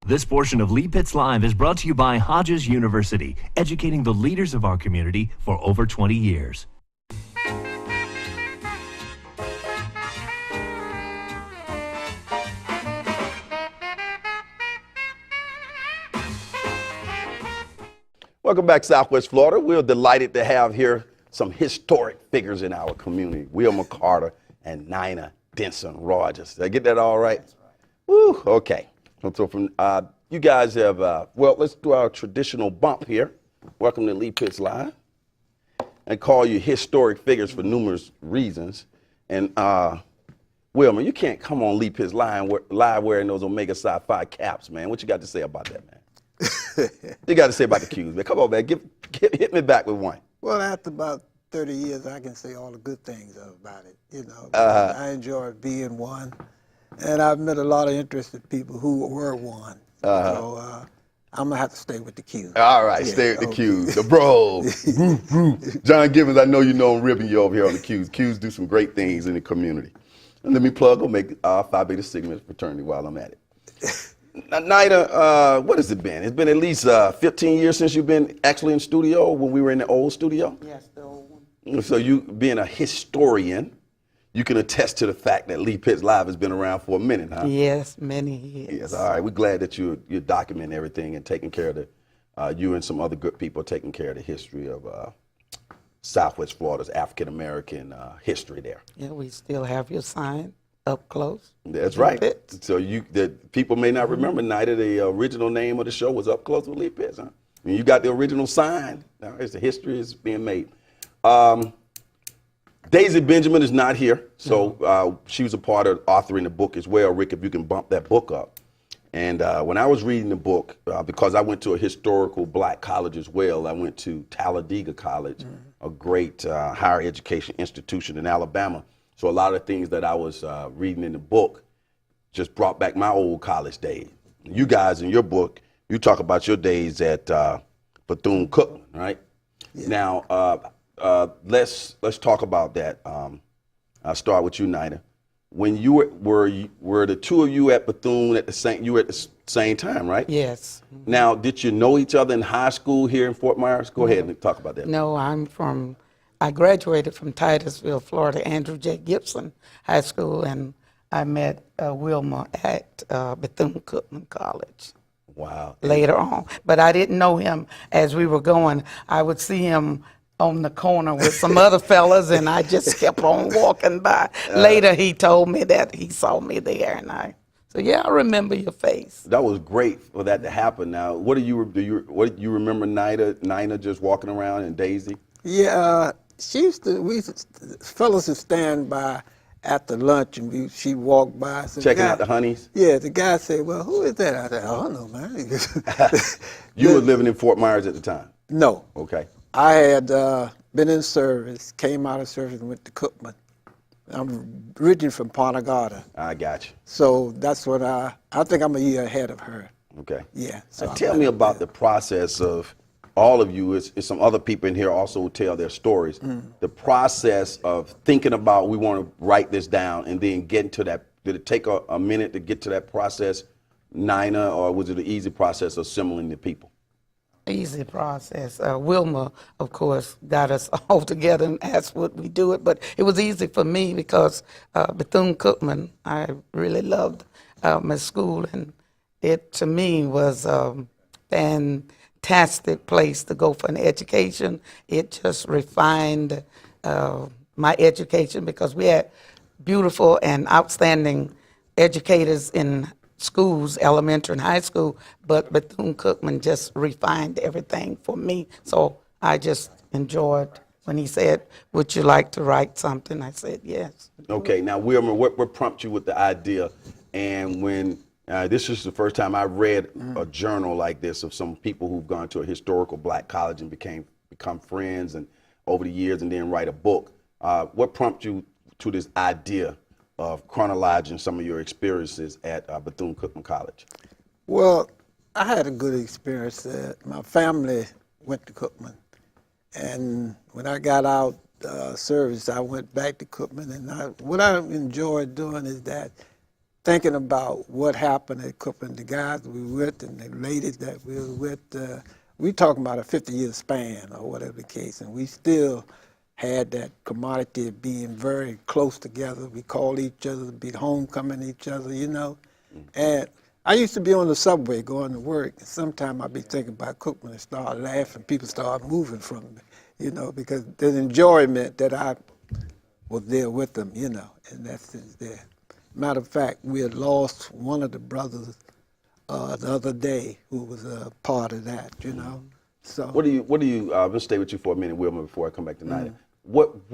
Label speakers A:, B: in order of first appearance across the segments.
A: This portion of Lee Pitts Live is brought to you by Hodges University, educating the leaders of our community for over 20 years.
B: Welcome back, Southwest Florida. We're delighted to have here some historic figures in our community, Wilmer Carter and Nina Denson Rogers. Did I get that all right? That's right. Woo, okay. So from you guys have, well, let's do our traditional bump here. Welcome to Lee Pitts Live. And call you historic figures for numerous reasons. And Wilmer, you can't come on Lee Pitts Live wearing those Omega Psi Phi caps, man. What you got to say about that, man? You got to say about the Qs, man. Come on, man. Hit me back with one.
C: Well, after about 30 years, I can say all the good things about it. You know, I enjoy being one, and I've met a lot of interested people who were one. So I'm gonna have to stay with the Qs.
B: All right, yeah, stay with the Qs. The bro. John Gibbons, I know you know I'm ribbing you over here on the Qs. Qs do some great things in the community. And let me plug or make Phi Beta Sigma fraternity while I'm at it. Nina, what has it been? It's been at least 15 years since you've been actually in studio when we were in the old studio?
C: Yes, the old one.
B: So you, being a historian, you can attest to the fact that Lee Pitts Live has been around for a minute, huh?
D: Yes, many years.
B: Yes, all right. We're glad that you're documenting everything and taking care of the, you and some other good people are taking care of the history of Southwest Florida's African-American history there.
D: Yeah, we still have your sign up close.
B: That's right. Pitts. So the people may not remember, Nida, the original name of the show was Up Close with Lee Pitts, huh? And you got the original sign. Now, the history is being made. Daisy Benjamin is not here, so she was a part of authoring the book as well. Rick, if you can bump that book up. And when I was reading the book, because I went to a historical black college as well, I went to Talladega College, a great higher education institution in Alabama. So a lot of things that I was reading in the book just brought back my old college days. You guys in your book, you talk about your days at Bethune-Cookman, right? Yeah. Now, let's talk about that. I'll start with you, Nina. When you were the two of you at Bethune at the same time, right?
D: Yes.
B: Now, did you know each other in high school here in Fort Myers? Go ahead and talk about that.
D: No, I graduated from Titusville, Florida, Andrew J. Gibson High School, and I met Wilmer at Bethune-Cookman College.
B: Wow.
D: Later on. But I didn't know him as we were going. I would see him on the corner with some other fellas, and I just kept on walking by. Later, he told me that he saw me there, and so yeah, I remember your face. That
B: was great for that to happen. Now, what do you remember Nina just walking around and Daisy?
C: Yeah, fellas would stand by after lunch, and she'd walk by.
B: Checking out the honeys?
C: Yeah, the guy said, well, who is that? I said, I don't know, man.
B: You were living in Fort Myers at the time?
C: No.
B: Okay.
C: I had been in service, came out of service and went to Cookman. I'm originally from Punta Gorda.
B: I got you.
C: So that's what I think I'm a year ahead of her.
B: Okay.
C: Yeah.
B: So tell me about the process of all of you, is some other people in here also will tell their stories. The process of thinking about, we want to write this down and then getting to that. Did it take a minute to get to that process, Nina, or was it an easy process of assembling the people?
D: Easy process. Wilmer, of course, got us all together and asked would we do it, but it was easy for me because Bethune-Cookman, I really loved my school, and it to me was fantastic place to go for an education. It just refined my education because we had beautiful and outstanding educators in schools, elementary and high school, but Bethune-Cookman just refined everything for me. So I just enjoyed when he said, would you like to write something? I said, yes.
B: Okay, now Wilmer, what prompted you with the idea? And when this is the first time I read a journal like this of some people who've gone to a historical black college and become friends and over the years and then write a book. What prompted you to this idea of chronologizing some of your experiences at Bethune-Cookman College?
C: Well, I had a good experience. My family went to Cookman, and when I got out service, I went back to Cookman, and what I enjoyed doing is that thinking about what happened at Cookman, the guys we were with and the ladies that we were with, we talking about a 50-year span or whatever the case, and we still had that commodity of being very close together. We called each other, be homecoming each other, you know. And I used to be on the subway going to work, and sometimes I'd be thinking about Cookman and start laughing. People start moving from me, you know, because there's enjoyment that I was there with them, you know, and that's there. Matter of fact, we had lost one of the brothers the other day who was a part of that, you know. So
B: What do you? Let's stay with you for a minute, Wilmer, before I come back to Nina. What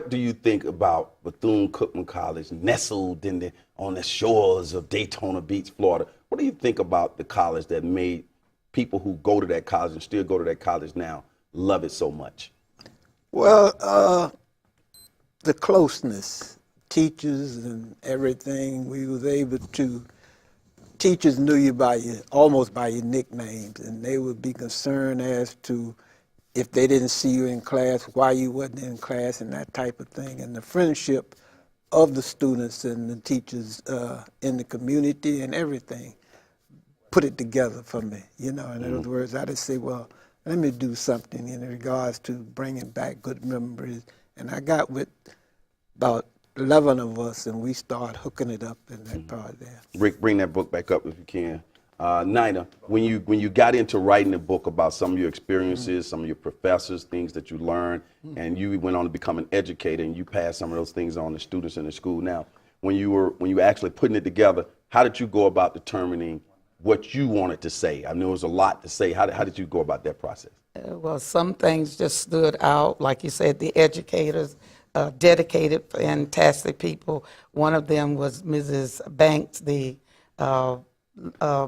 B: do you think about Bethune-Cookman College, nestled on the shores of Daytona Beach, Florida? What do you think about the college that made people who go to that college and still go to that college now love it so much?
C: well, the closeness, teachers and everything, we was able to, teachers knew you almost by your nicknames, and they would be concerned as to if they didn't see you in class, why you wasn't in class and that type of thing. And the friendship of the students and the teachers in the community and everything put it together for me, you know. In other words, I just say, well, let me do something in regards to bringing back good memories. And I got with about 11 of us, and we started hooking it up in that part there.
B: Rick, bring that book back up if you can. Nina, when you got into writing a book about some of your experiences, some of your professors, things that you learned, and you went on to become an educator, and you passed some of those things on to students in the school now. When you were actually putting it together, how did you go about determining what you wanted to say? I know it was a lot to say. How did you go about that process?
D: Well, some things just stood out, like you said, the educators, dedicated, fantastic people. One of them was Mrs. Banks, the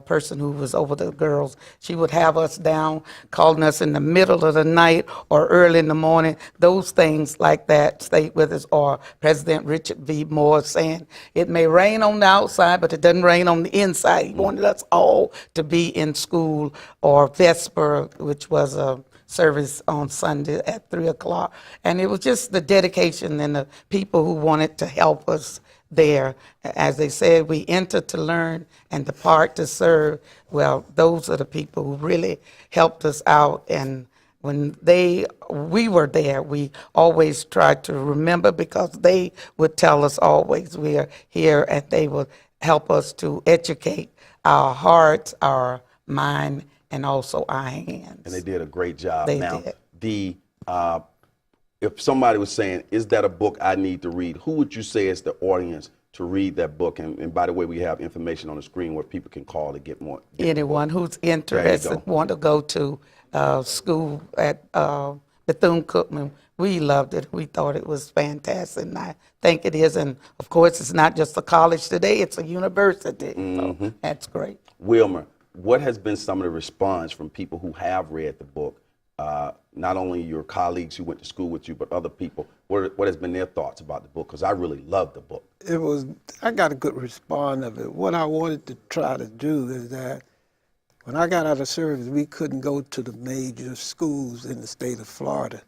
D: person who was over the girls. She would have us down, calling us in the middle of the night or early in the morning. Those things like that stayed with us. Or President Richard V. Moore saying, it may rain on the outside, but it doesn't rain on the inside. He wanted us all to be in school. Or Vesper, which was a service on Sunday at 3 o'clock. And it was just the dedication and the people who wanted to help us there. As they said, we enter to learn and depart to serve. Well, those are the people who really helped us out. And when we were there, we always tried to remember, because they would tell us always, we are here, and they would help us to educate our hearts, our mind, and also our hands.
B: And they did a great job.
D: They
B: now,
D: did.
B: If somebody was saying, is that a book I need to read, who would you say is the audience to read that book? And by the way, we have information on the screen where people can call to get more.
D: Anyone who's interested, want to go to school at Bethune-Cookman, we loved it. We thought it was fantastic, and I think it is. And of course, it's not just a college today, it's a university. So that's great.
B: Wilmer, what has been some of the response from people who have read the book? Not only your colleagues who went to school with you, but other people. What has been their thoughts about the book? Because I really loved the book.
C: I got a good response of it. What I wanted to try to do is that when I got out of service, we couldn't go to the major schools in the state of Florida.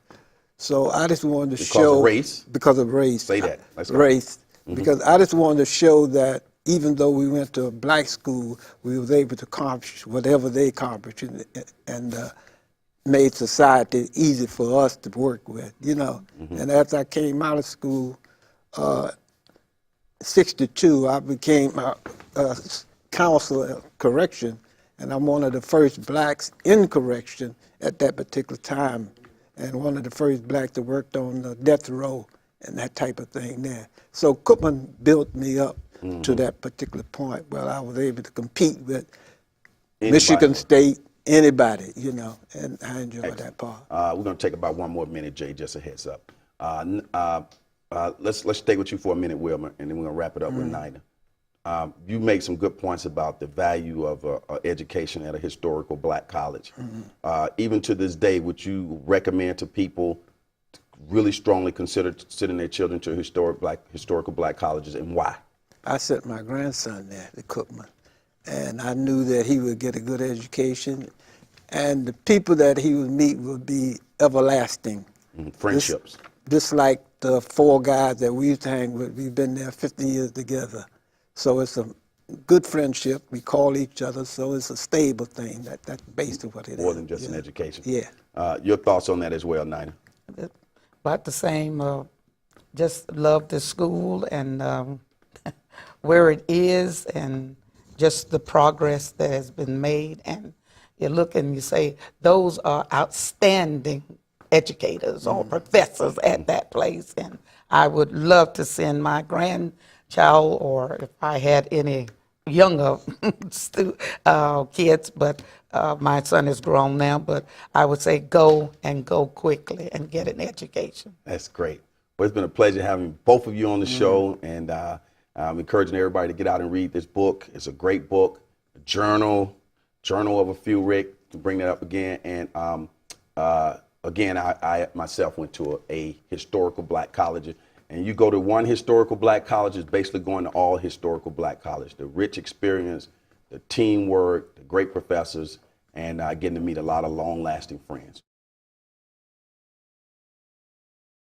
C: So I just wanted to show.
B: Because of race?
C: Because of race.
B: Say that. Let's go.
C: Race. Because I just wanted to show that even though we went to a black school, we was able to accomplish whatever they accomplished, and made society easy for us to work with, you know. And after I came out of school, 62, I became a counselor of correction, and I'm one of the first blacks in correction at that particular time, and one of the first blacks that worked on the death row and that type of thing there. So Cookman built me up to that particular point where I was able to compete with Michigan State, anybody, you know, and I enjoyed that part.
B: We're going to take about one more minute, Jay, just a heads up. Let's stay with you for a minute, Wilmer, and then we're going to wrap it up with Nina. You made some good points about the value of education at a historical black college. Even to this day, would you recommend to people to really strongly consider sending their children to historical black colleges, and why?
C: I sent my grandson there to Cookman, and I knew that he would get a good education, and the people that he would meet would be everlasting.
B: Friendships.
C: just like the 4 guys that we used to hang with, we've been there 50 years together. So it's a good friendship. We call each other, so it's a stable thing. That's basically what it is.
B: More than just an education.
C: Yeah.
B: Your thoughts on that as well, Nina?
D: About the same. Just love the school and where it is, and just the progress that has been made. And you look and you say, those are outstanding educators or professors at that place. And I would love to send my grandchild, or if I had any younger kids, but my son is grown now, but I would say go and go quickly and get an education.
B: That's great. Well, it's been a pleasure having both of you on the show, and I'm encouraging everybody to get out and read this book. It's a great book, a journal of a few, Rick, to bring that up again. And again, I myself went to a historical black college, and you go to one historical black college, it's basically going to all historical black college. The rich experience, the teamwork, the great professors, and getting to meet a lot of long-lasting friends.